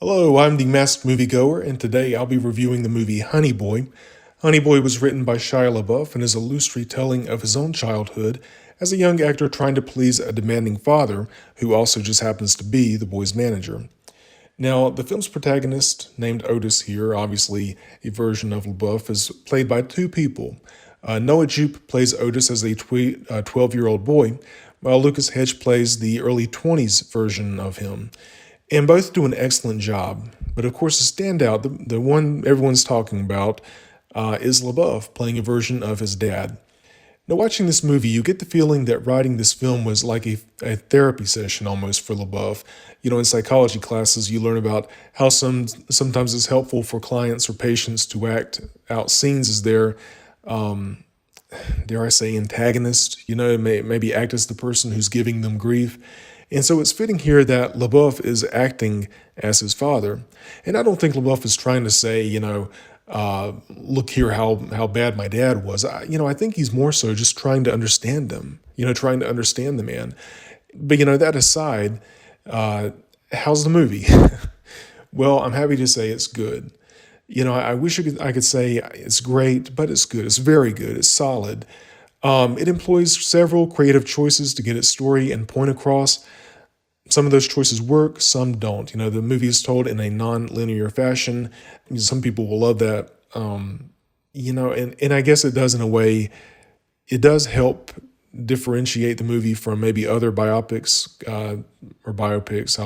Hello, I'm the Masked Moviegoer, and today I'll be reviewing the movie Honey Boy. Honey Boy was written by Shia LaBeouf and is a loose retelling of his own childhood as a young actor trying to please a demanding father who also just happens to be the boy's manager. Now, the film's protagonist, named Otis here, obviously a version of LaBeouf, is played by two people. Noah Jupe plays Otis as a 12-year-old boy, while Lucas Hedge plays the early 20s version of him. And both do an excellent job. But of course, the standout, the one everyone's talking about, is LaBeouf playing a version of his dad. Now, watching this movie, you get the feeling that writing this film was like a therapy session almost for LaBeouf. You know, in psychology classes, you learn about how sometimes it's helpful for clients or patients to act out scenes as their, dare I say, antagonist. You know, maybe act as the person who's giving them grief. And so it's fitting here that LaBeouf is acting as his father. And I don't think LaBeouf is trying to say, look here how bad my dad was. I think he's more so just trying to understand him, trying to understand the man. But, that aside, how's the movie? Well, I'm happy to say it's good. I wish I could say it's great, but it's good. It's very good. It's solid. It employs several creative choices to get its story and point across. Some of those choices work, some don't. The movie is told in a non-linear fashion. Some people will love that. And I guess it does in a way. It does help differentiate the movie from maybe other biopics or biopics,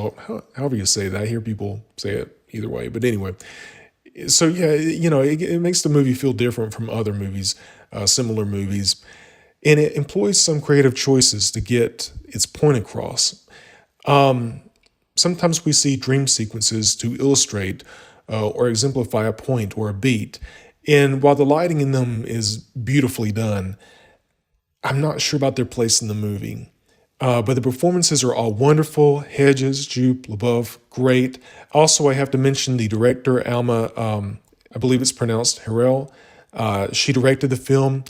however you say that. I hear people say it either way. But anyway, so yeah, it makes the movie feel different from other movies, similar movies. And it employs some creative choices to get its point across. Sometimes we see dream sequences to illustrate or exemplify a point or a beat. And while the lighting in them is beautifully done, I'm not sure about their place in the movie. But the performances are all wonderful. Hedges, Jupe, LaBeouf, great. Also, I have to mention the director, Alma, I believe it's pronounced Har'el. She directed the film.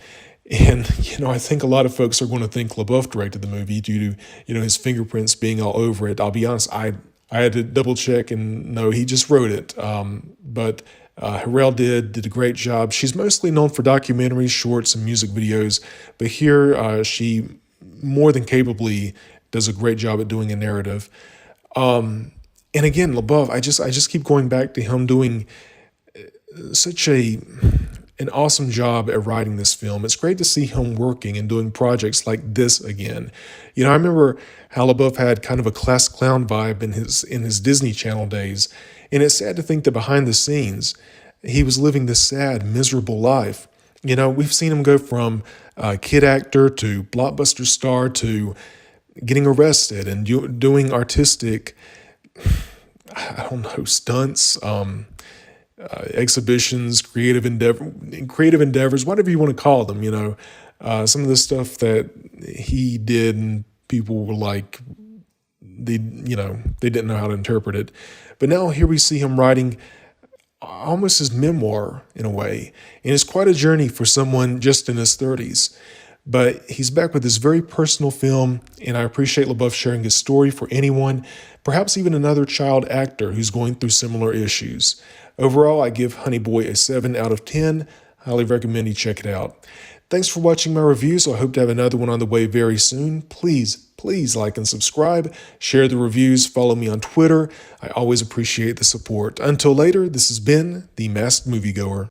And, I think a lot of folks are going to think LaBeouf directed the movie due to, his fingerprints being all over it. I'll be honest, I had to double check and no, he just wrote it. But Har'el did a great job. She's mostly known for documentaries, shorts, and music videos. But here she more than capably does a great job at doing a narrative. And again, LaBeouf, I just keep going back to him doing such an awesome job at writing this film. It's great to see him working and doing projects like this again. I remember how LaBeouf had kind of a class clown vibe in his Disney Channel days, and it's sad to think that behind the scenes, he was living this sad, miserable life. We've seen him go from kid actor to blockbuster star to getting arrested and doing artistic, I don't know, stunts, exhibitions, creative endeavors, whatever you want to call them. Some of the stuff that he did, and people were like, they didn't know how to interpret it. But now here we see him writing almost his memoir in a way, and it's quite a journey for someone just in his 30s. But he's back with this very personal film, and I appreciate LaBeouf sharing his story for anyone, perhaps even another child actor who's going through similar issues. Overall, I give Honey Boy a 7 out of 10. Highly recommend you check it out. Thanks for watching my review, so I hope to have another one on the way very soon. Please like and subscribe, share the reviews, follow me on Twitter. I always appreciate the support. Until later, this has been The Masked Moviegoer.